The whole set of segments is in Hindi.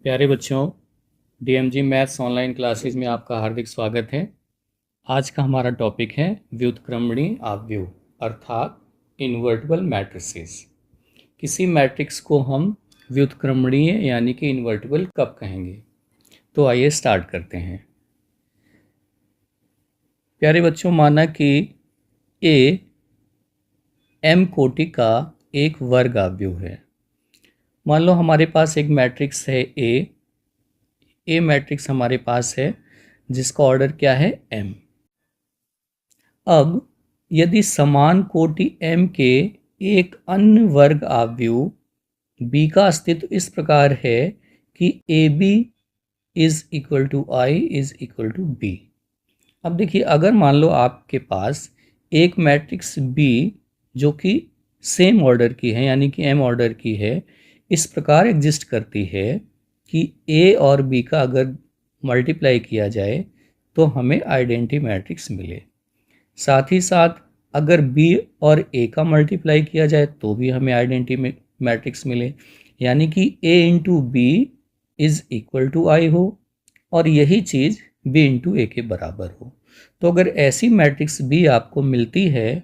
प्यारे बच्चों, डीएमजी मैथ्स ऑनलाइन क्लासेस में आपका हार्दिक स्वागत है। आज का हमारा टॉपिक है व्युत्क्रमणीय आव्यूह अर्थात इन्वर्टिबल मैट्रिसेस। किसी मैट्रिक्स को हम व्युत्क्रमणीय यानी कि इन्वर्टिबल कब कहेंगे? तो आइए स्टार्ट करते हैं। प्यारे बच्चों, माना कि ए एम कोटि का एक वर्ग आव्यूह है। मान लो हमारे पास एक मैट्रिक्स है ए मैट्रिक्स हमारे पास है जिसका ऑर्डर क्या है एम। अब यदि समान कोटि m के एक अन्य वर्ग आव्यूह b का अस्तित्व इस प्रकार है कि AB is equal to I is equal to B. अब देखिए, अगर मान लो आपके पास एक मैट्रिक्स B जो कि सेम ऑर्डर की है यानी कि m ऑर्डर की है, इस प्रकार एग्जिस्ट करती है कि A और B का अगर मल्टीप्लाई किया जाए तो हमें आइडेंटिटी मैट्रिक्स मिले। साथ ही साथ अगर B और A का मल्टीप्लाई किया जाए तो भी हमें आइडेंटिटी मैट्रिक्स मिले, यानी कि A into B is equal to I हो और यही चीज़ B इंटू ए के बराबर हो। तो अगर ऐसी मैट्रिक्स B आपको मिलती है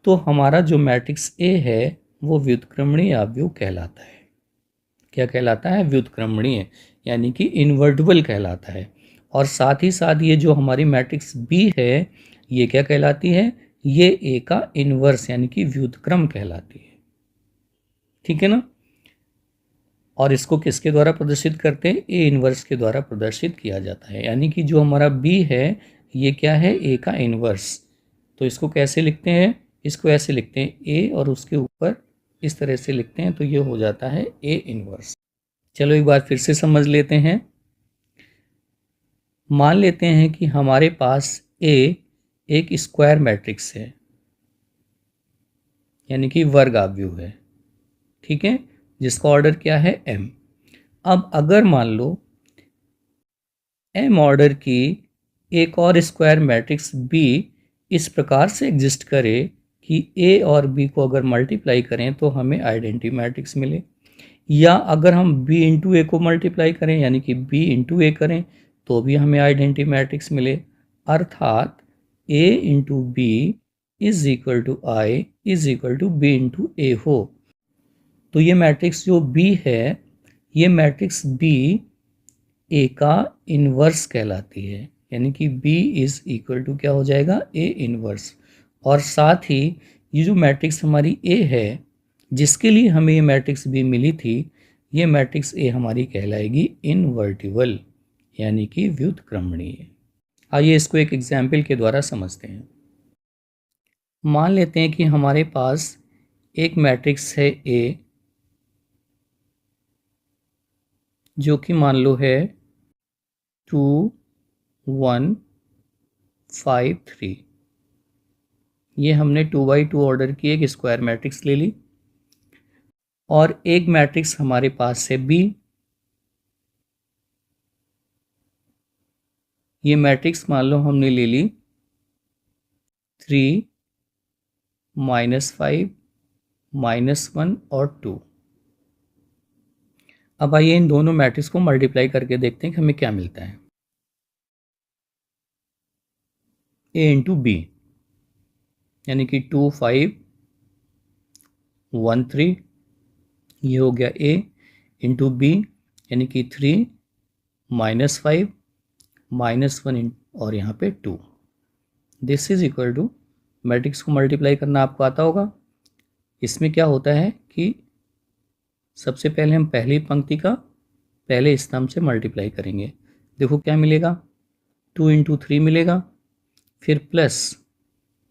तो हमारा जो मैट्रिक्स A है वो व्युत्क्रमणीय आव्यूह कहलाता है। क्या कहलाता है? व्युत्क्रमणीय, यानी कि इन्वर्टिबल कहलाता है। और साथ ही साथ ये जो हमारी मैट्रिक्स B है ये क्या कहलाती है? ये ए का इन्वर्स यानी कि व्युत्क्रम कहलाती है। ठीक है ना? और इसको किसके द्वारा प्रदर्शित करते हैं? ए इन्वर्स के द्वारा प्रदर्शित किया जाता है। यानी कि जो हमारा बी है ये क्या है? ए का इन्वर्स। तो इसको कैसे लिखते हैं? इसको ऐसे लिखते हैं, ए और उसके ऊपर इस तरह से लिखते हैं, तो ये हो जाता है ए इन्वर्स। चलो एक बार फिर से समझ लेते हैं। मान लेते हैं कि हमारे पास ए एक स्क्वायर मैट्रिक्स है यानी कि वर्ग आव्यूह है। ठीक है, जिसका ऑर्डर क्या है एम। अब अगर मान लो एम ऑर्डर की एक और स्क्वायर मैट्रिक्स बी इस प्रकार से एग्जिस्ट करे कि ए और बी को अगर मल्टीप्लाई करें तो हमें आइडेंटिटी मैट्रिक्स मिले, या अगर हम बी इंटू ए को मल्टीप्लाई करें यानी कि बी इंटू ए करें तो भी हमें आइडेंटिटी मैट्रिक्स मिले, अर्थात A into B is equal to I is equal to B into A हो। तो ये मैट्रिक्स जो B है, ये मैट्रिक्स B A का इन्वर्स कहलाती है, यानी कि B इज इक्वल टू क्या हो जाएगा? A inverse. और साथ ही ये जो मैट्रिक्स हमारी A है जिसके लिए हमें ये मैट्रिक्स B मिली थी, ये मैट्रिक्स A हमारी कहलाएगी इनवर्टिबल यानी कि व्युत्क्रमणीय। आइए इसको एक एग्जाम्पल के द्वारा समझते हैं। मान लेते हैं कि हमारे पास एक मैट्रिक्स है A जो कि मान लो है 2 1 5 3। ये हमने 2x2 ऑर्डर की एक स्क्वायर मैट्रिक्स ले ली। और एक मैट्रिक्स हमारे पास है B। ये मैट्रिक्स मान लो हमने ले ली 3 -5 -1 और 2। अब आइए इन दोनों मैट्रिक्स को मल्टीप्लाई करके देखते हैं कि हमें क्या मिलता है। A इंटू बी यानी कि 2 5 1 3, ये हो गया A इंटू बी यानी कि 3 -5 -1 और यहाँ पे 2। This is equal to, matrix को मल्टीप्लाई करना आपको आता होगा। इसमें क्या होता है कि सबसे पहले हम पहली पंक्ति का पहले स्तंभ से मल्टीप्लाई करेंगे। देखो क्या मिलेगा? 2 इंटू 3 मिलेगा, फिर प्लस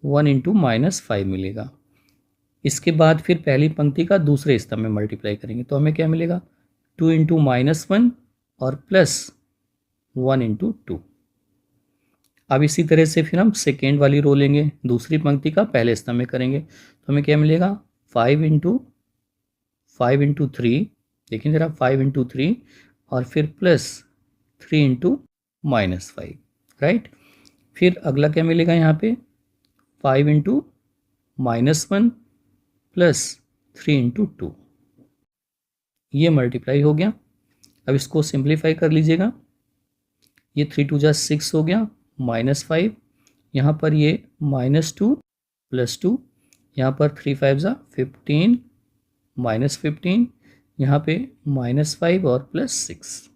1 इंटू -5 मिलेगा। इसके बाद फिर पहली पंक्ति का दूसरे स्तंभ में मल्टीप्लाई करेंगे तो हमें क्या मिलेगा? 2 इंटू -1 और प्लस 1 इंटू 2। अब इसी तरह से फिर हम सेकेंड वाली रो लेंगे, दूसरी पंक्ति का पहले स्तंभ में करेंगे तो हमें क्या मिलेगा? 5 इंटू 3, देखिए ज़रा, 5 इंटू 3 और फिर प्लस 3 इंटू -5, राइट। फिर अगला क्या मिलेगा यहाँ पे? 5 इंटू -1 प्लस 3 इंटू 2, ये मल्टीप्लाई हो गया। अब इसको सिंप्लीफाई कर लीजिएगा। ये 3 2 जा 6 हो गया, -5, यहाँ पर ये -2 +2, यहाँ पर 3 5 जा 15, -15, यहाँ पे -5 और +6।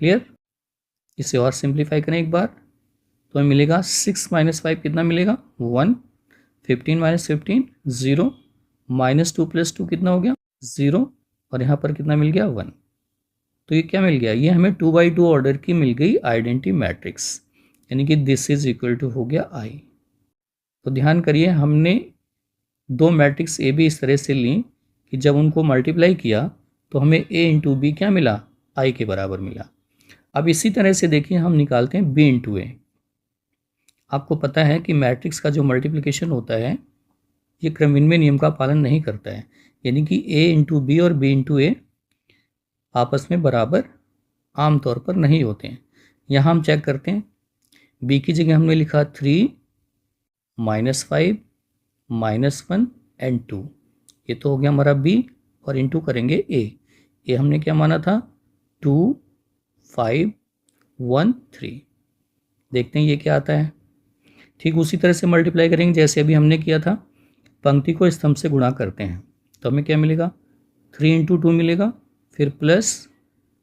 क्लियर? इसे और सिंप्लीफाई करें एक बार तो हमें मिलेगा 6 - 5 कितना मिलेगा 1, 15 - 15 0, -2 + 2 कितना हो गया 0, और यहाँ पर कितना मिल गया 1। तो ये क्या मिल गया, ये हमें 2x2 ऑर्डर की मिल गई आइडेंटिटी मैट्रिक्स, यानी कि दिस इज इक्वल टू हो गया आई। तो ध्यान करिए, हमने दो मैट्रिक्स ए बी इस तरह से ली कि जब उनको मल्टीप्लाई किया तो हमें ए इंटू बी क्या मिला, आई के बराबर मिला। अब इसी तरह से देखिए हम निकालते हैं बी इंटू ए। आपको पता है कि मैट्रिक्स का जो मल्टीप्लिकेशन होता है ये क्रमविनिमय नियम का पालन नहीं करता है, यानी कि ए इंटू बी और बी इंटू ए आपस में बराबर आमतौर पर नहीं होते हैं। यहाँ हम चेक करते हैं, बी की जगह हमने लिखा 3 -5 -1 एंड 2, ये तो हो गया हमारा बी, और इंटू करेंगे ए हमने क्या माना था 2 5 1 3। देखते हैं ये क्या आता है। ठीक उसी तरह से मल्टीप्लाई करेंगे जैसे अभी हमने किया था, पंक्ति को स्तंभ से गुणा करते हैं तो हमें क्या मिलेगा 3 × 2 मिलेगा, फिर प्लस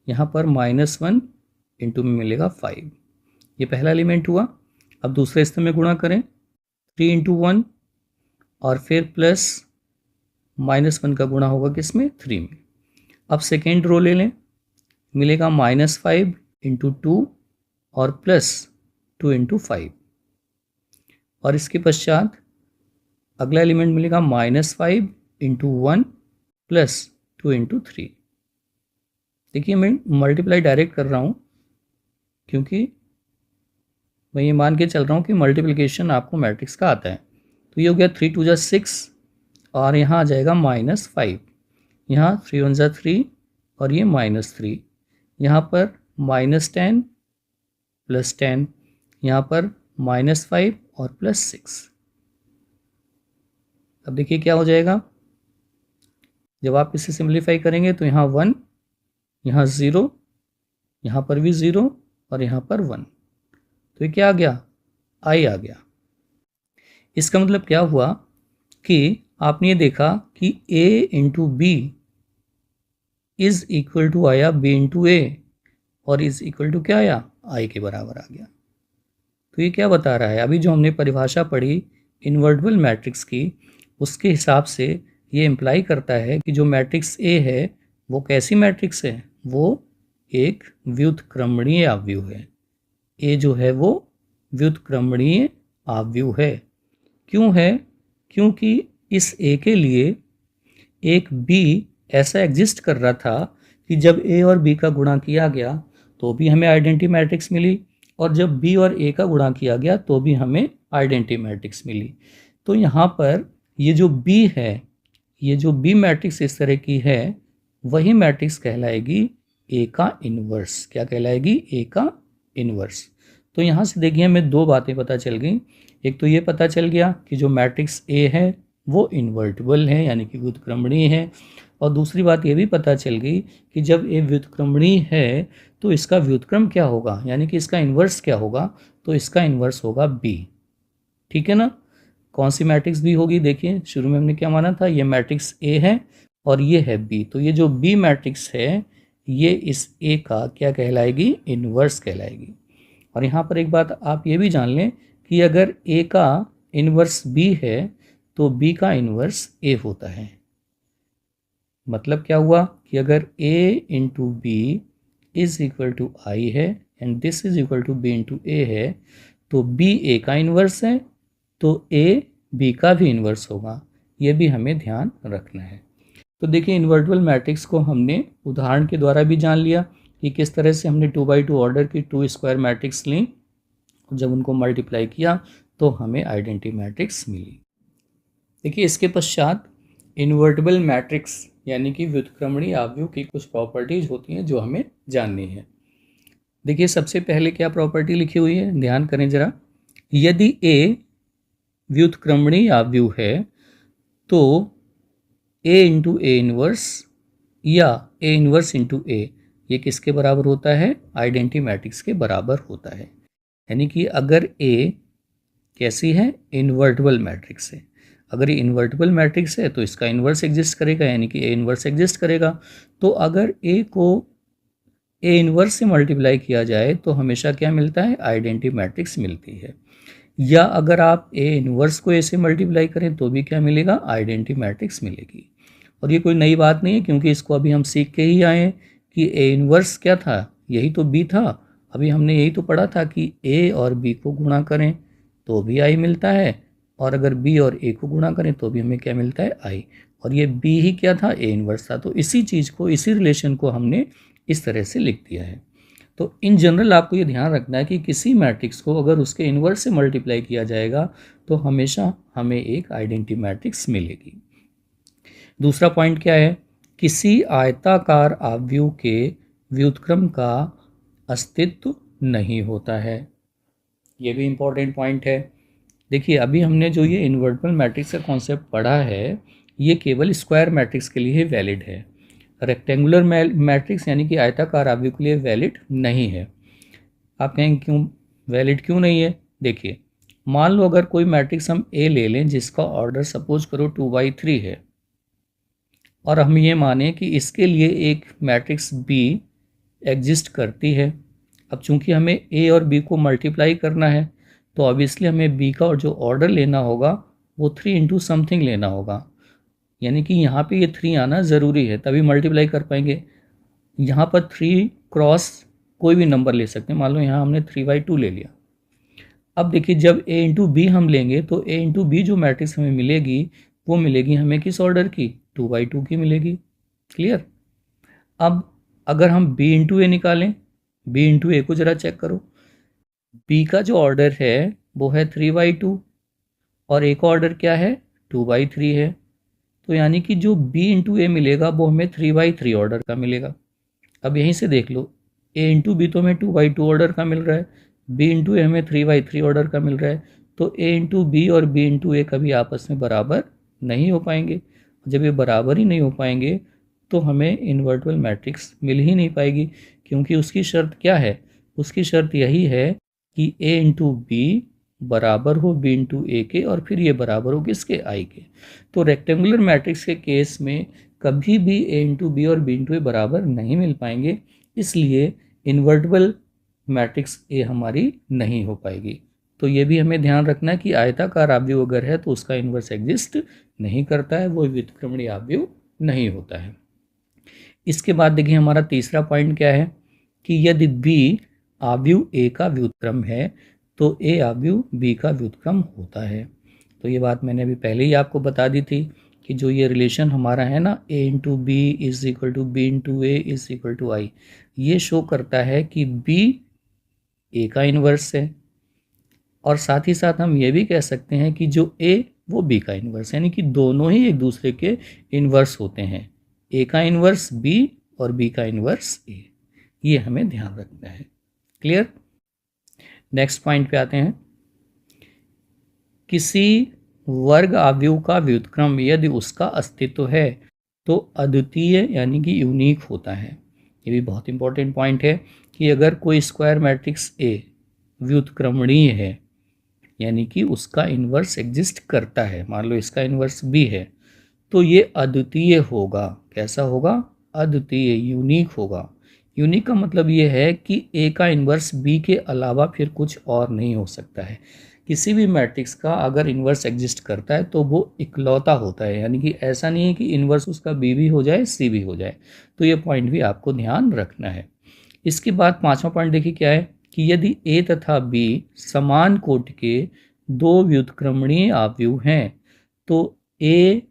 यहाँ पर -1 इंटू में मिलेगा 5। ये पहला एलिमेंट हुआ। अब दूसरे स्तंभ में गुणा करें 3 × 1 और फिर प्लस -1 का गुणा होगा किसमें 3 में। अब सेकेंड रो ले लें, मिलेगा -5 × 2 और प्लस 2 × 5, और इसके पश्चात अगला एलिमेंट मिलेगा -5 × 1 प्लस 2 × 3। देखिए मैं मल्टीप्लाई डायरेक्ट कर रहा हूँ क्योंकि मैं ये मान के चल रहा हूँ कि मल्टीप्लिकेशन आपको मैट्रिक्स का आता है। तो ये हो गया 3 2 जा 6 और यहाँ आ जाएगा -5, यहाँ 3 1 जा 3 और ये -3, यहाँ पर -10 + 10, यहाँ पर -5 और +6। अब देखिए क्या हो जाएगा, जब आप इसे सिंप्लीफाई करेंगे तो यहाँ 1, यहाँ 0, यहाँ पर भी 0 और यहाँ पर 1, तो ये क्या आ गया आई आ गया। इसका मतलब क्या हुआ कि आपने ये देखा कि a × b is equal to आया b × a और इज इक्वल टू क्या आया आई के बराबर आ गया। तो ये क्या बता रहा है, अभी जो हमने परिभाषा पढ़ी इन्वर्टिबल मैट्रिक्स की उसके हिसाब से ये इम्प्लाई करता है कि जो मैट्रिक्स ए है वो कैसी मैट्रिक्स है, वो एक व्युत्क्रमणीय आव्यूह है। ए जो है वो व्युत्क्रमणीय आव्यूह है। क्यों है, क्योंकि इस ए के लिए एक बी ऐसा एग्जिस्ट कर रहा था कि जब ए और बी का गुणा किया गया तो भी हमें आइडेंटिटी मैट्रिक्स मिली, और जब बी और ए का गुणा किया गया तो भी हमें आइडेंटिटी मैट्रिक्स मिली। तो यहाँ पर ये जो बी है, ये जो बी मैट्रिक्स इस तरह की है, वही मैट्रिक्स कहलाएगी ए का इन्वर्स। क्या कहलाएगी, ए का इन्वर्स। तो यहाँ से देखिए हमें दो बातें पता चल गई। एक तो ये पता चल गया कि जो मैट्रिक्स ए है वो इन्वर्टिबल है यानी कि व्युत्क्रमणीय है, और दूसरी बात ये भी पता चल गई कि जब ए व्युत्क्रमणीय है तो इसका व्युत्क्रम क्या होगा, यानी कि इसका इन्वर्स क्या होगा, तो इसका इन्वर्स होगा बी। ठीक है ना। कौन सी मैट्रिक्स बी होगी, देखिए शुरू में हमने क्या माना था, ये मैट्रिक्स ए है और ये है बी, तो ये जो बी मैट्रिक्स है ये इस ए का क्या कहलाएगी, इन्वर्स कहलाएगी। और यहाँ पर एक बात आप ये भी जान लें कि अगर ए का इन्वर्स बी है तो बी का इन्वर्स ए होता है। मतलब क्या हुआ कि अगर a × b is equal to I है and this is equal to b × a है, तो b a का इन्वर्स है तो a b का भी इन्वर्स होगा। ये भी हमें ध्यान रखना है। तो देखिए इन्वर्टिबल मैट्रिक्स को हमने उदाहरण के द्वारा भी जान लिया कि किस तरह से हमने 2x2 ऑर्डर की 2 स्क्वायर मैट्रिक्स ली, जब उनको मल्टीप्लाई किया तो हमें आइडेंटिटी मैट्रिक्स मिली। देखिए इसके पश्चात इन्वर्टिबल मैट्रिक्स यानी कि व्युत्क्रमणीय आव्यूह की कुछ प्रॉपर्टीज होती हैं जो हमें जाननी है। देखिए सबसे पहले क्या प्रॉपर्टी लिखी हुई है, ध्यान करें जरा। यदि a व्युत्क्रमणीय आव्यूह है तो a × a इन्वर्स या ए इन्वर्स इंटू ए, ये किसके बराबर होता है? आइडेंटिटी मैट्रिक्स के बराबर होता है। यानी कि अगर ए कैसी है? इन्वर्टिबल मैट्रिक्स है। अगर ये इन्वर्टिबल मैट्रिक्स है तो इसका इन्वर्स एग्जिस्ट करेगा, यानी कि ए इन्वर्स एग्जिस्ट करेगा। तो अगर ए को ए इन्वर्स से मल्टीप्लाई किया जाए तो हमेशा क्या मिलता है? आइडेंटिटी मैट्रिक्स मिलती है। या अगर आप ए इन्वर्स को ए से मल्टीप्लाई करें तो भी क्या मिलेगा? आइडेंटिटी मैट्रिक्स मिलेगी। और ये कोई नई बात नहीं है, क्योंकि इसको अभी हम सीख के ही आए हैं कि ए इन्वर्स क्या था? यही तो बी था। अभी हमने यही तो पढ़ा था कि ए और बी को गुणा करें तो भी आई मिलता है, और अगर बी और ए को गुणा करें तो भी हमें क्या मिलता है? आई। और ये बी ही क्या था? ए इन्वर्स था। तो इसी चीज़ को, इसी रिलेशन को हमने इस तरह से लिख दिया है। तो इन जनरल आपको ये ध्यान रखना है कि किसी मैट्रिक्स को अगर उसके इन्वर्स से मल्टीप्लाई किया जाएगा तो हमेशा हमें एक आइडेंटिटी मैट्रिक्स मिलेगी। दूसरा पॉइंट क्या है? किसी आयताकार आव्यूह के व्युत्क्रम का अस्तित्व नहीं होता है। ये भी इंपॉर्टेंट पॉइंट है। देखिए, अभी हमने जो ये इन्वर्टिबल मैट्रिक्स का कॉन्सेप्ट पढ़ा है, ये केवल स्क्वायर मैट्रिक्स के लिए वैलिड है। रेक्टेंगुलर मैट्रिक्स यानी कि आयताकार आव्यूह के लिए वैलिड नहीं है। आप कहेंगे क्यों वैलिड क्यों नहीं है? देखिए, मान लो अगर कोई मैट्रिक्स हम ए ले लें जिसका ऑर्डर सपोज करो 2/3 है, और हम ये माने कि इसके लिए एक मैट्रिक्स बी एग्जिस्ट करती है। अब चूंकि हमें ए और बी को मल्टीप्लाई करना है तो ऑब्वियसली हमें बी का जो ऑर्डर लेना होगा वो 3 इंटू समथिंग लेना होगा। यानी कि यहाँ पे ये 3 आना ज़रूरी है, तभी मल्टीप्लाई कर पाएंगे। यहाँ पर 3 क्रॉस कोई भी नंबर ले सकते हैं। मान लो यहाँ हमने 3/2 ले लिया। अब देखिए, जब a इंटू बी हम लेंगे तो a इंटू बी जो मैट्रिक्स हमें मिलेगी वो मिलेगी हमें किस ऑर्डर की? 2/2 की मिलेगी। क्लियर? अब अगर हम b इंटू ए निकालें, b इंटू ए को ज़रा चेक करो। b का जो ऑर्डर है वो है 3/2 और a का ऑर्डर क्या है? 2/3 है। तो यानी कि जो b इंटू ए मिलेगा वो हमें 3/3 ऑर्डर का मिलेगा। अब यहीं से देख लो, a इंटू बी तो हमें 2/2 ऑर्डर का मिल रहा है, b इंटू ए हमें 3/3 ऑर्डर का मिल रहा है। तो a इंटू बी और b इंटू ए कभी आपस में बराबर नहीं हो पाएंगे। जब ये बराबर ही नहीं हो पाएंगे तो हमें इन्वर्टिबल मैट्रिक्स मिल ही नहीं पाएगी, क्योंकि उसकी शर्त क्या है? उसकी शर्त यही है कि a इंटू बी बराबर हो b इंटू ए के, और फिर ये बराबर हो किसके? i के। तो रेक्टेंगुलर मैट्रिक्स के केस में कभी भी a इंटू बी और b इंटू ए बराबर नहीं मिल पाएंगे, इसलिए इन्वर्टिबल मैट्रिक्स ए हमारी नहीं हो पाएगी। तो ये भी हमें ध्यान रखना है कि आयताकार आव्यूह अगर है तो उसका इन्वर्स एग्जिस्ट नहीं करता है, वो व्युत्क्रमणीय आव्यूह नहीं होता है। इसके बाद देखिए, हमारा तीसरा पॉइंट क्या है कि यदि बी आव्यूह ए का व्युत्क्रम है तो ए आव्यूह बी का व्युत्क्रम होता है। तो ये बात मैंने अभी पहले ही आपको बता दी थी कि जो ये रिलेशन हमारा है ना, a into B is equal to B into A is equal to I, ये शो करता है कि b a का इन्वर्स है। और साथ ही साथ हम ये भी कह सकते हैं कि जो a वो b का इन्वर्स है, यानी कि दोनों ही एक दूसरे के इन्वर्स होते हैं। a का इन्वर्स b और b का इन्वर्स a, ये हमें ध्यान रखना है। क्लियर? नेक्स्ट पॉइंट पे आते हैं। किसी वर्ग आव्यूह का व्युत्क्रम यदि उसका अस्तित्व है तो अद्वितीय यानी कि यूनिक होता है। ये भी बहुत इंपॉर्टेंट पॉइंट है कि अगर कोई स्क्वायर मैट्रिक्स ए व्युत्क्रमणीय है, यानी कि उसका इन्वर्स एग्जिस्ट करता है, मान लो इसका इन्वर्स बी है, तो ये अद्वितीय होगा। कैसा होगा? अद्वितीय, यूनिक होगा। यूनिक का मतलब ये है कि ए का इन्वर्स बी के अलावा फिर कुछ और नहीं हो सकता है। किसी भी मैट्रिक्स का अगर इन्वर्स एग्जिस्ट करता है तो वो इकलौता होता है, यानी कि ऐसा नहीं है कि इन्वर्स उसका बी भी हो जाए सी भी हो जाए। तो ये पॉइंट भी आपको ध्यान रखना है। इसके बाद पांचवा पॉइंट देखिए क्या है कि यदि ए तथा बी समान कोटि के दो व्युत्क्रमणीय आव्यूह हैं तो ए,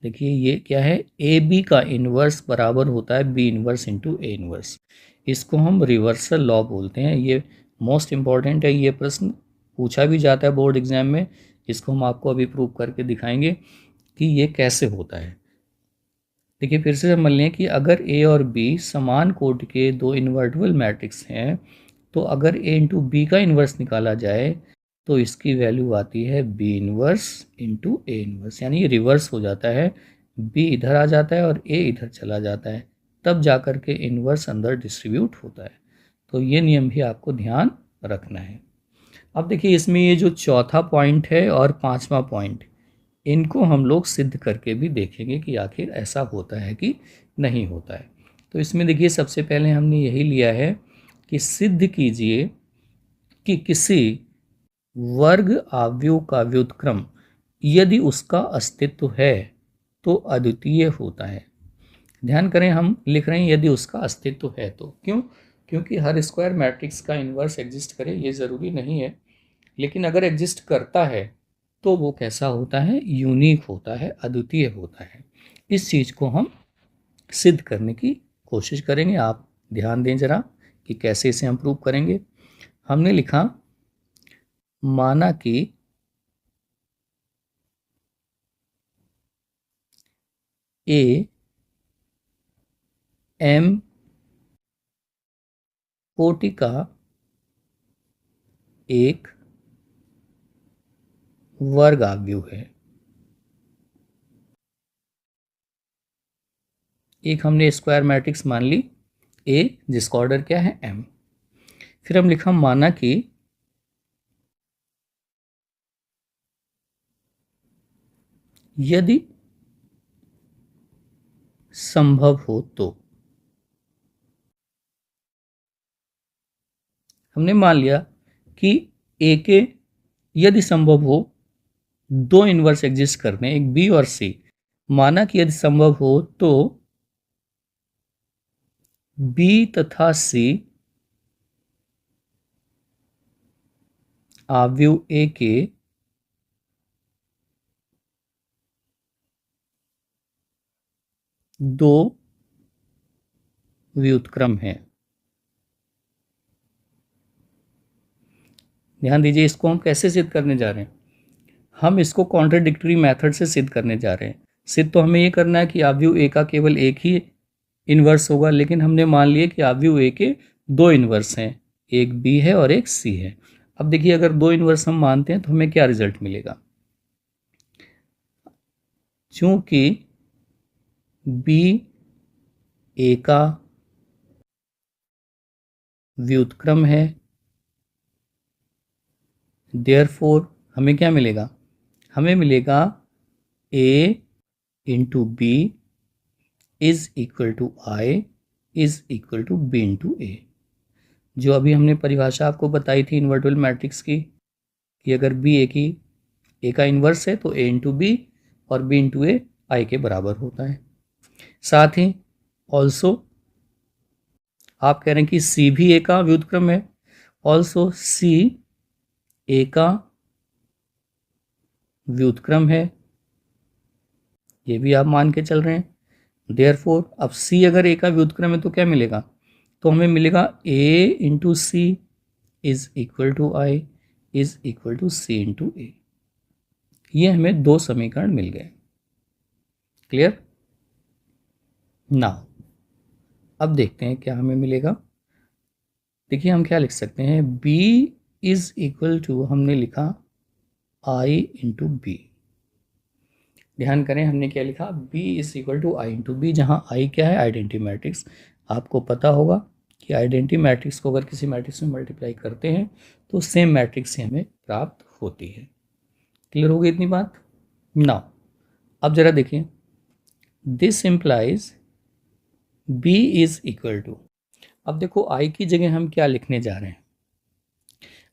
देखिए ये क्या है, ए बी का इन्वर्स बराबर होता है B inverse into A inverse. इसको हम रिवर्सल लॉ बोलते हैं। ये मोस्ट इम्पॉर्टेंट है, ये प्रश्न पूछा भी जाता है बोर्ड एग्जाम में। इसको हम आपको अभी प्रूव करके दिखाएंगे कि ये कैसे होता है। देखिए फिर से समझ लें कि अगर ए और बी समान कोटि के दो इन्वर्टिबल मैट्रिक्स हैं तो अगर ए इंटू बी का इन्वर्स निकाला जाए तो इसकी वैल्यू आती है B inverse into A inverse, यानी ये रिवर्स हो जाता है बी इधर आ जाता है और ए इधर चला जाता है, तब जा कर के इन्वर्स अंदर डिस्ट्रीब्यूट होता है। तो ये नियम भी आपको ध्यान रखना है। अब देखिए इसमें ये जो चौथा पॉइंट है और पांचवा पॉइंट, इनको हम लोग सिद्ध करके भी देखेंगे कि आखिर ऐसा होता है कि नहीं होता है। तो इसमें देखिए सबसे पहले हमने यही लिया है कि सिद्ध कीजिए कि किसी वर्ग आव्यूह का व्युत्क्रम यदि उसका अस्तित्व है तो अद्वितीय होता है। ध्यान करें, हम लिख रहे हैं यदि उसका अस्तित्व है तो। क्यों? क्योंकि हर स्क्वायर मैट्रिक्स का इन्वर्स एग्जिस्ट करे ये ज़रूरी नहीं है, लेकिन अगर एग्जिस्ट करता है तो वो कैसा होता है? यूनिक होता है, अद्वितीय होता है। इस चीज़ को हम सिद्ध करने की कोशिश करेंगे। आप ध्यान दें जरा कि कैसे इसे हम प्रूव करेंगे। हमने लिखा, माना कि ए एम कोटि का एक वर्ग आव्यूह है। एक हमने स्क्वायर मैट्रिक्स मान ली ए, जिसका ऑर्डर क्या है? एम। फिर हम लिखा, माना कि यदि संभव हो तो। हमने मान लिया कि ए के यदि संभव हो दो इन्वर्स एग्जिस्ट करने, एक बी और सी। माना कि यदि संभव हो तो बी तथा सी आव्यूह ए के दो व्युत्क्रम हैं। ध्यान दीजिए, इसको हम कैसे सिद्ध करने जा रहे हैं? हम इसको कॉन्ट्राडिक्टरी मेथड से सिद्ध करने जा रहे हैं। सिद्ध तो हमें ये करना है कि आव्यूह ए का केवल एक ही इन्वर्स होगा, लेकिन हमने मान लिया कि आव्यूह ए के दो इन्वर्स हैं, एक बी है और एक सी है। अब देखिए, अगर दो इन्वर्स हम मानते हैं तो हमें क्या रिजल्ट मिलेगा? चूंकि बी ए का व्युत्क्रम है, देयरफॉर हमें क्या मिलेगा? हमें मिलेगा A into B is equal to I is equal to B into A. जो अभी हमने परिभाषा आपको बताई थी इन्वर्टिबल मैट्रिक्स की, कि अगर बी ए का इन्वर्स है तो ए इंटू बी और बी इंटू ए आई के बराबर होता है। साथ ही ऑल्सो आप कह रहे हैं कि सी भी ए का व्युत्क्रम है, ऑल्सो सी ए का व्युत्क्रम है, ये भी आप मान के चल रहे हैं। देयरफॉर अब सी अगर ए का व्युत्क्रम है तो क्या मिलेगा? तो हमें मिलेगा A into C is equal to I is equal to C into A. ये हमें दो समीकरण मिल गए। क्लियर? नाउ अब देखते हैं क्या हमें मिलेगा। देखिए, हम क्या लिख सकते हैं? b इज इक्वल टू, हमने लिखा i इंटू बी। ध्यान करें, हमने क्या लिखा? b is equal to I into B, जहाँ i क्या है? Identity matrix. आपको पता होगा कि आइडेंटिटी मैट्रिक्स को अगर किसी मैट्रिक्स में मल्टीप्लाई करते हैं तो सेम मैट्रिक्स से हमें प्राप्त होती है। क्लियर हो गई इतनी बात? नाउ अब जरा देखिए, this implies b is equal to, अब देखो i की जगह हम क्या लिखने जा रहे हैं?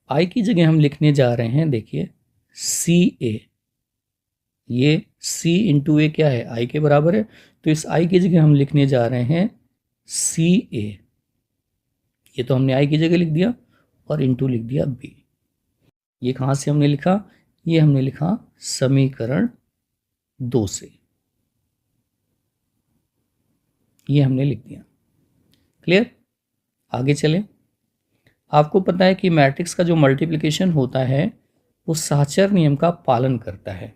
i की जगह हम लिखने जा रहे हैं, देखिए, सी ए। ये c इंटू ए क्या है? i के बराबर है, तो इस i की जगह हम लिखने जा रहे हैं सी ए। ये तो हमने i की जगह लिख दिया और इंटू लिख दिया b। ये कहाँ से हमने लिखा? ये हमने लिखा समीकरण 2 से, ये हमने लिख दिया। क्लियर? आगे चलें। आपको पता है कि मैट्रिक्स का जो मल्टीप्लिकेशन होता है वो साचर नियम का पालन करता है।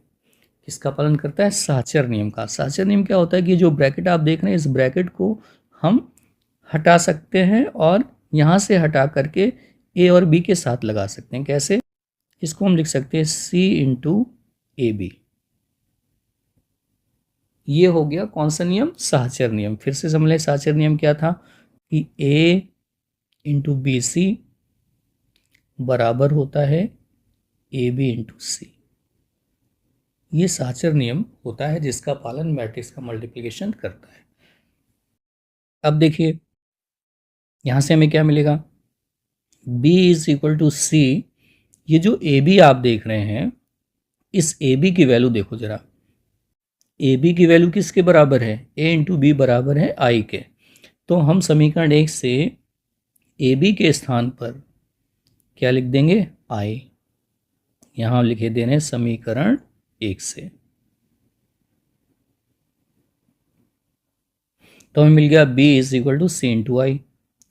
किसका पालन करता है? साचर नियम का। साचर नियम क्या होता है कि जो ब्रैकेट आप देख रहे हैं, इस ब्रैकेट को हम हटा सकते हैं और यहाँ से हटा करके ए और बी के साथ लगा सकते हैं। कैसे? इसको हम लिख सकते हैं सी इंटू ए बी। ये हो गया कौन सा नियम? साहचर्य नियम। फिर से समझ लें साहचर्य नियम क्या था कि A इंटू बी सी बराबर होता है ए बी इंटू सी। ये साहचर्य नियम होता है जिसका पालन मैट्रिक्स का मल्टीप्लिकेशन करता है। अब देखिए यहाँ से हमें क्या मिलेगा? B इज इक्वल टू सी। ये जो ए बी आप देख रहे हैं, इस ए बी की वैल्यू देखो जरा। ए बी की वैल्यू किसके बराबर है? ए इंटू बी बराबर है आई के। तो हम समीकरण 1 से ए बी के स्थान पर क्या लिख देंगे? आई। यहाँ लिखे दे रहे हैं समीकरण 1 से। तो हमें मिल गया b is equal to C into I.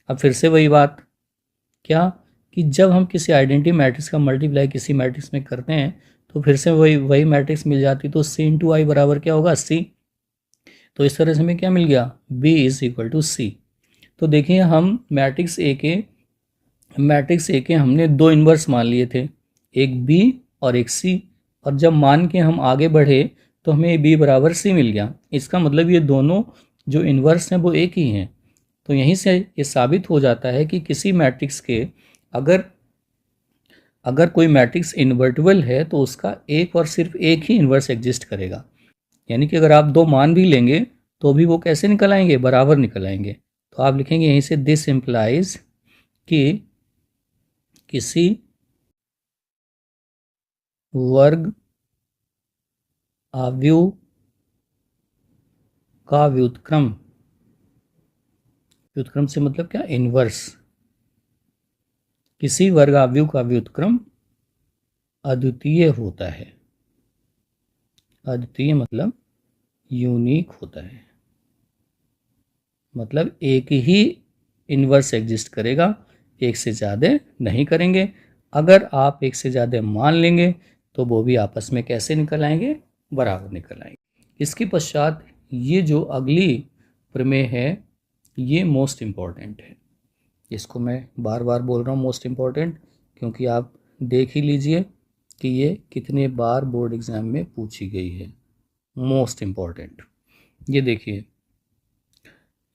अब फिर से वही बात, क्या कि जब हम किसी आइडेंटिटी मैट्रिक्स का मल्टीप्लाई किसी मैट्रिक्स में करते हैं तो फिर से वही मैट्रिक्स मिल जाती। तो सी इंटू आई बराबर क्या होगा? सी। तो इस तरह से हमें क्या मिल गया? b इज इक्वल टू सी। तो देखिए हम मैट्रिक्स ए के हमने दो इन्वर्स मान लिए थे, एक b और एक c। और जब मान के हम आगे बढ़े तो हमें b बराबर c मिल गया। इसका मतलब ये दोनों जो इन्वर्स हैं वो एक ही हैं। तो यहीं से ये साबित हो जाता है कि किसी मैट्रिक्स के अगर कोई मैट्रिक्स इन्वर्टिबल है तो उसका एक और सिर्फ एक ही इन्वर्स एग्जिस्ट करेगा। यानी कि अगर आप दो मान भी लेंगे तो भी वो कैसे निकल आएंगे? बराबर निकल आएंगे। तो आप लिखेंगे यहीं से दिस इम्प्लाइज कि किसी वर्ग आव्यूह का व्युत्क्रम से मतलब क्या? इन्वर्स। किसी वर्ग आव्यूह का व्युत्क्रम अद्वितीय होता है। अद्वितीय मतलब यूनिक होता है, मतलब एक ही इन्वर्स एग्जिस्ट करेगा, एक से ज़्यादा नहीं करेंगे। अगर आप एक से ज़्यादा मान लेंगे तो वो भी आपस में कैसे निकल आएंगे? बराबर निकल आएंगे। इसके पश्चात ये जो अगली प्रमेय है ये मोस्ट इम्पॉर्टेंट है। इसको मैं बार बार बोल रहा हूँ मोस्ट इम्पॉर्टेंट, क्योंकि आप देख ही लीजिए कि ये कितने बार बोर्ड एग्ज़ाम में पूछी गई है। मोस्ट इम्पॉर्टेंट ये देखिए,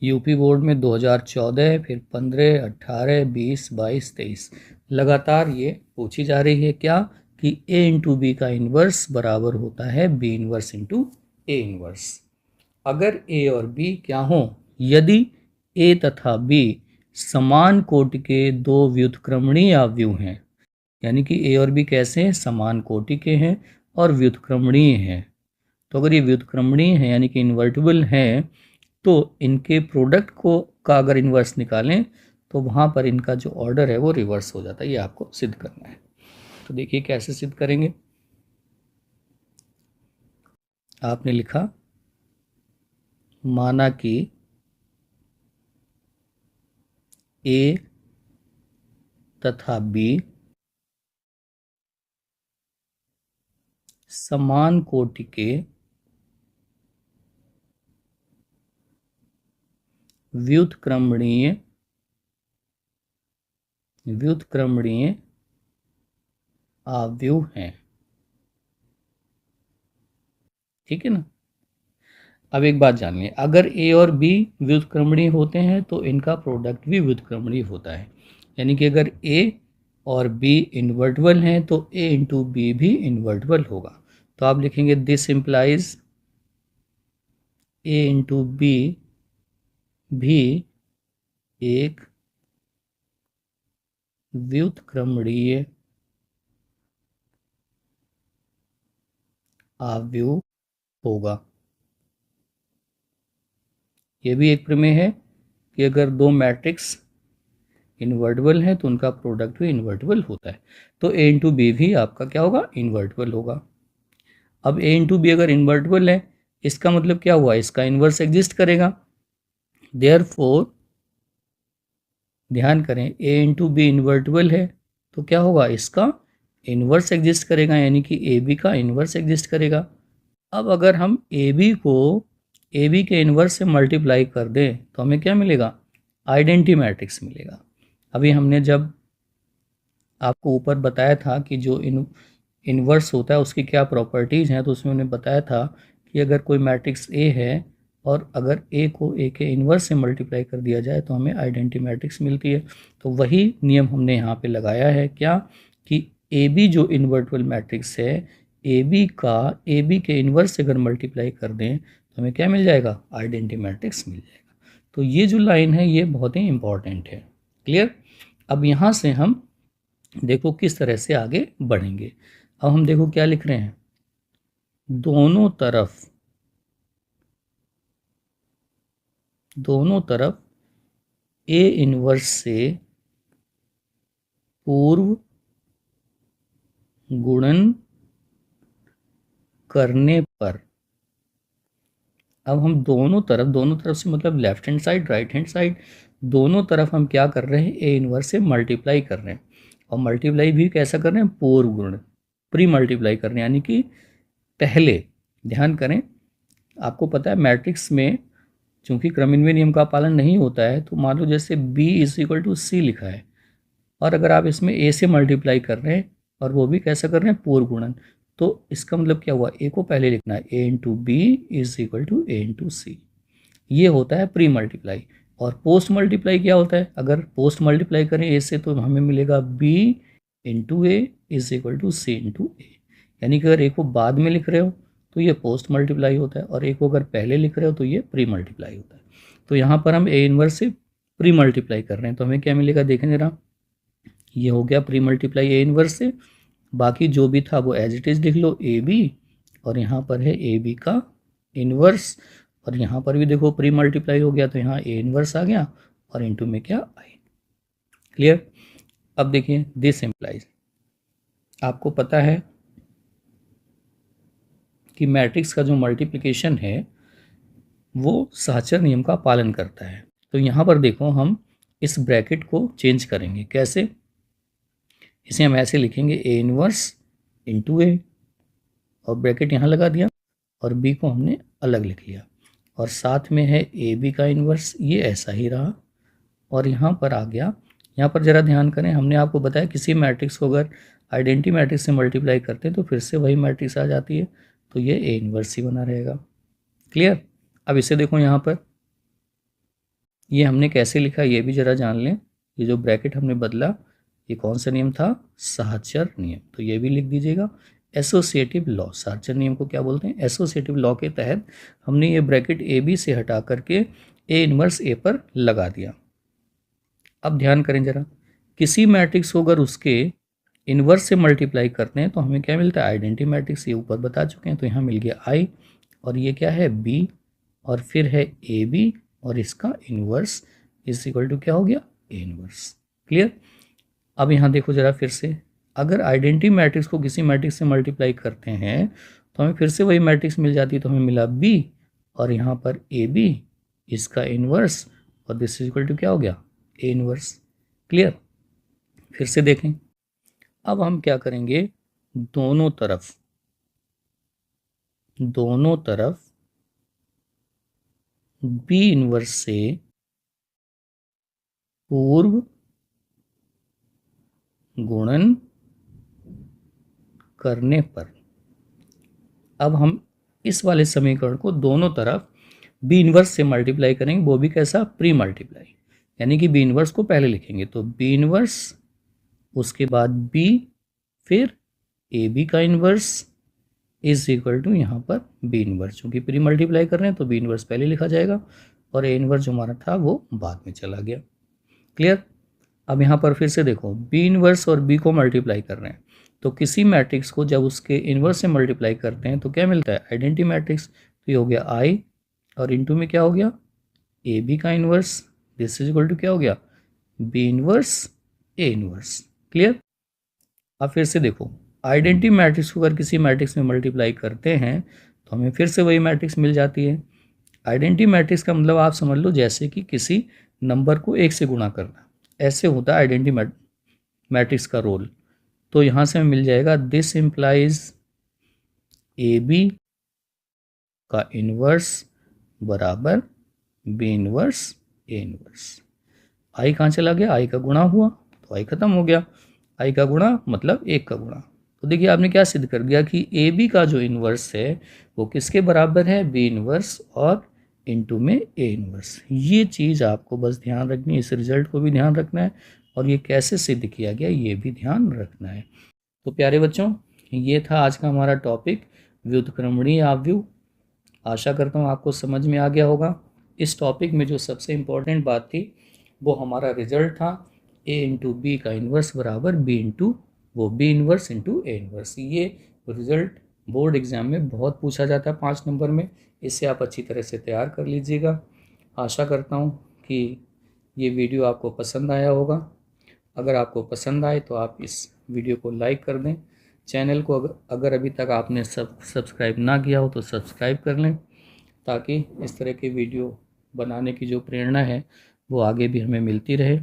यूपी बोर्ड में 2014, फिर 15, 18, 20, 22, 23 लगातार ये पूछी जा रही है। क्या कि ए इंटू बी का इन्वर्स बराबर होता है B inverse into A inverse. अगर ए और बी क्या हों? यदि ए तथा बी समान कोटि के दो व्युत्क्रमणीय अवयव हैं, यानी कि ए और बी कैसे हैं? समान कोटि के हैं और व्युत्क्रमणीय हैं। तो अगर ये व्युत्क्रमणीय हैं यानी कि इन्वर्टिबल हैं तो इनके प्रोडक्ट का अगर इन्वर्स निकालें तो वहाँ पर इनका जो ऑर्डर है वो रिवर्स हो जाता है। ये आपको सिद्ध करना है। तो देखिए कैसे सिद्ध करेंगे। आपने लिखा माना कि ए तथा बी समान कोटि के व्युत्क्रमणीय अवयव हैं। ठीक है ना? अब एक बात जानिए, अगर ए और बी व्युत्क्रमणीय होते हैं तो इनका प्रोडक्ट भी व्युत्क्रमणीय होता है। यानी कि अगर ए और बी इन्वर्टिबल हैं तो ए इंटू बी भी इन्वर्टिबल होगा। तो आप लिखेंगे this implies A into B भी एक व्युत्क्रमणीय अवयव होगा। यह भी एक प्रमेय है कि अगर दो मैट्रिक्स इन्वर्टिबल है तो उनका प्रोडक्ट भी इन्वर्टिबल होता है। तो ए इंटू बी भी आपका क्या होगा? इन्वर्टिबल होगा। अब ए इंटू बी अगर इन्वर्टिबल है इसका मतलब क्या हुआ? इसका इन्वर्स एग्जिस्ट करेगा। देयरफॉर ध्यान करें, ए इंटू बी इन्वर्टिबल है तो क्या होगा? इसका इन्वर्स एग्जिस्ट करेगा, यानी कि ए बी का इन्वर्स एग्जिस्ट करेगा। अब अगर हम ए बी को ए बी के इन्वर्स से मल्टीप्लाई कर दें तो हमें क्या मिलेगा? आइडेंटिटी मैट्रिक्स मिलेगा। अभी हमने जब आपको ऊपर बताया था कि जो इन्वर्स होता है उसकी क्या प्रॉपर्टीज़ हैं, तो उसमें उन्हें बताया था कि अगर कोई मैट्रिक्स ए है और अगर ए को ए के इन्वर्स से मल्टीप्लाई कर दिया जाए तो हमें आइडेंटिटी मैट्रिक्स मिलती है। तो वही नियम हमने यहाँ पे लगाया है, क्या कि ए बी जो इन्वर्टिबल मैट्रिक्स है, ए बी का ए बी के इन्वर्स से अगर मल्टीप्लाई कर दें तो हमें क्या मिल जाएगा, आइडेंटिटी मैट्रिक्स मिल जाएगा। तो ये जो लाइन है ये बहुत ही इंपॉर्टेंट है। क्लियर। अब यहाँ से हम देखो किस तरह से आगे बढ़ेंगे। अब हम देखो क्या लिख रहे हैं, दोनों तरफ ए इन्वर्स से पूर्व गुणन करने पर, अब हम दोनों तरफ से मतलब left hand side right hand side दोनों तरफ हम क्या कर रहे हैं, ए इन्वर्स से मल्टीप्लाई कर रहे हैं। और मल्टीप्लाई भी कैसा कर रहे हैं, पूर्व गुण, प्री मल्टीप्लाई कर रहे हैं, यानी कि पहले। ध्यान करें, आपको पता है मैट्रिक्स में चूंकि क्रमिन्वय नियम का पालन नहीं होता है, तो मान लो जैसे b = c लिखा है और अगर आप इसमें a से मल्टीप्लाई कर रहे हैं और वो भी कैसा कर रहे हैं, पूर्व गुणन, तो इसका मतलब क्या हुआ, a को पहले लिखना है, a × b = a × c। ये होता है प्री मल्टीप्लाई। और पोस्ट मल्टीप्लाई क्या होता है, अगर पोस्ट मल्टीप्लाई करें a से तो हमें मिलेगा b × a = c × a। यानी कि अगर a को बाद में लिख रहे हो तो ये पोस्ट मल्टीप्लाई होता है और a को अगर पहले लिख रहे हो तो ये प्री मल्टीप्लाई होता है। तो यहाँ पर हम a इन्वर्स से प्री मल्टीप्लाई कर रहे हैं, तो हमें क्या मिलेगा, देखें जरा, ये हो गया प्री मल्टीप्लाई a इन्वर्स से। बाकी जो भी था वो एज इट इज़ लिख लो, ए बी, और यहाँ पर है ए बी का इन्वर्स, और यहाँ पर भी देखो प्री मल्टीप्लाई हो गया तो यहाँ ए इन्वर्स आ गया और इनटू में क्या, आई। क्लियर। अब देखिए दिस इम्प्लाइज, आपको पता है कि मैट्रिक्स का जो मल्टीप्लिकेशन है वो सहचर नियम का पालन करता है। तो यहाँ पर देखो हम इस ब्रैकेट को चेंज करेंगे, कैसे, इसे हम ऐसे लिखेंगे, ए इन्वर्स इंटू ए, और ब्रैकेट यहाँ लगा दिया और बी को हमने अलग लिख लिया, और साथ में है ए बी का इन्वर्स, ये ऐसा ही रहा, और यहाँ पर आ गया। यहाँ पर ज़रा ध्यान करें, हमने आपको बताया किसी मैट्रिक्स को अगर आइडेंटिटी मैट्रिक्स से मल्टीप्लाई करते हैं तो फिर से वही मैट्रिक्स आ जाती है, तो ये ए इन्वर्स ही बना रहेगा। क्लियर। अब इसे देखो, यहाँ पर ये हमने कैसे लिखा ये भी ज़रा जान लें। ये जो ब्रैकेट हमने बदला ये कौन सा नियम था, सहचर नियम, तो ये भी लिख दीजिएगा, एसोसिएटिव लॉ। सहचर नियम को क्या बोलते हैं, एसोसिएटिव लॉ के तहत हमने ये ब्रैकेट ए बी से हटा करके ए इन्वर्स ए पर लगा दिया। अब ध्यान करें जरा, किसी मैट्रिक्स को अगर उसके इन्वर्स से मल्टीप्लाई करते हैं तो हमें क्या मिलता है, आइडेंटिटी मैट्रिक्स, ये ऊपर बता चुके हैं। तो यहाँ मिल गया आई, और ये क्या है, बी, और फिर है ए बी, और इसका इन्वर्स = क्या हो गया, ए इन्वर्स। क्लियर। अब यहाँ देखो जरा फिर से, अगर आइडेंटिटी मैट्रिक्स को किसी मैट्रिक्स से मल्टीप्लाई करते हैं तो हमें फिर से वही मैट्रिक्स मिल जाती है, तो हमें मिला बी, और यहाँ पर ए बी, इसका इन्वर्स, और दिस = क्या हो गया, ए इन्वर्स। क्लियर। फिर से देखें, अब हम क्या करेंगे, दोनों तरफ बी इन्वर्स से पूर्व गुणन करने पर, अब हम इस वाले समीकरण को दोनों तरफ बी इन्वर्स से मल्टीप्लाई करेंगे, वो भी कैसा, प्री मल्टीप्लाई, यानी कि बी इन्वर्स को पहले लिखेंगे, तो बी इन्वर्स, उसके बाद बी, फिर ए बी का इन्वर्स = यहाँ पर बी इन्वर्स, चूँकि प्री मल्टीप्लाई कर रहे हैं तो बी इन्वर्स पहले लिखा जाएगा और ए इन्वर्स जो हमारा था वो बाद में चला गया। क्लियर। अब यहाँ पर फिर से देखो, बी इन्वर्स और बी को मल्टीप्लाई कर रहे हैं, तो किसी मैट्रिक्स को जब उसके इन्वर्स से मल्टीप्लाई करते हैं तो क्या मिलता है, आइडेंटिटी मैट्रिक्स। तो ये हो गया आई, और इनटू में क्या हो गया, ए बी का इन्वर्स, दिस = क्या हो गया, B inverse A inverse. Clear. अब फिर से देखो, आइडेंटिटी मैट्रिक्स को अगर किसी मैट्रिक्स में मल्टीप्लाई करते हैं तो हमें फिर से वही मैट्रिक्स मिल जाती है। आइडेंटिटी मैट्रिक्स का मतलब आप समझ लो जैसे कि किसी नंबर को एक से गुणा करना, ऐसे होता है आइडेंटिटी मैट्रिक्स का रोल। तो यहाँ से हमें मिल जाएगा, दिस इम्प्लाइज ए बी का इन्वर्स बराबर बी इन्वर्स ए इन्वर्स। आई कहाँ चला गया, आई का गुणा हुआ तो आई खत्म हो गया, आई का गुणा मतलब एक का गुणा, तो देखिए आपने क्या सिद्ध कर दिया कि ए बी का जो इन्वर्स है वो किसके बराबर है, बी इन्वर्स और इनटू में ए इन्वर्स। ये चीज़ आपको बस ध्यान रखनी है, इस रिजल्ट को भी ध्यान रखना है और ये कैसे सिद्ध किया गया ये भी ध्यान रखना है। तो प्यारे बच्चों, ये था आज का हमारा टॉपिक व्युत्क्रमणीय आव्यूह। आशा करता हूँ आपको समझ में आ गया होगा। इस टॉपिक में जो सबसे इम्पोर्टेंट बात थी वो हमारा रिजल्ट था ए इंटू बी का इन्वर्स बराबर B into B inverse into A inverse. ये रिजल्ट बोर्ड एग्जाम में बहुत पूछा जाता है 5 नंबर में, इससे आप अच्छी तरह से तैयार कर लीजिएगा। आशा करता हूँ कि ये वीडियो आपको पसंद आया होगा। अगर आपको पसंद आए तो आप इस वीडियो को लाइक कर दें। चैनल को अगर अभी तक आपने सब्सक्राइब ना किया हो तो सब्सक्राइब कर लें, ताकि इस तरह के वीडियो बनाने की जो प्रेरणा है वो आगे भी हमें मिलती रहे।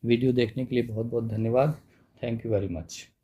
वीडियो देखने के लिए बहुत बहुत धन्यवाद। Thank you very much.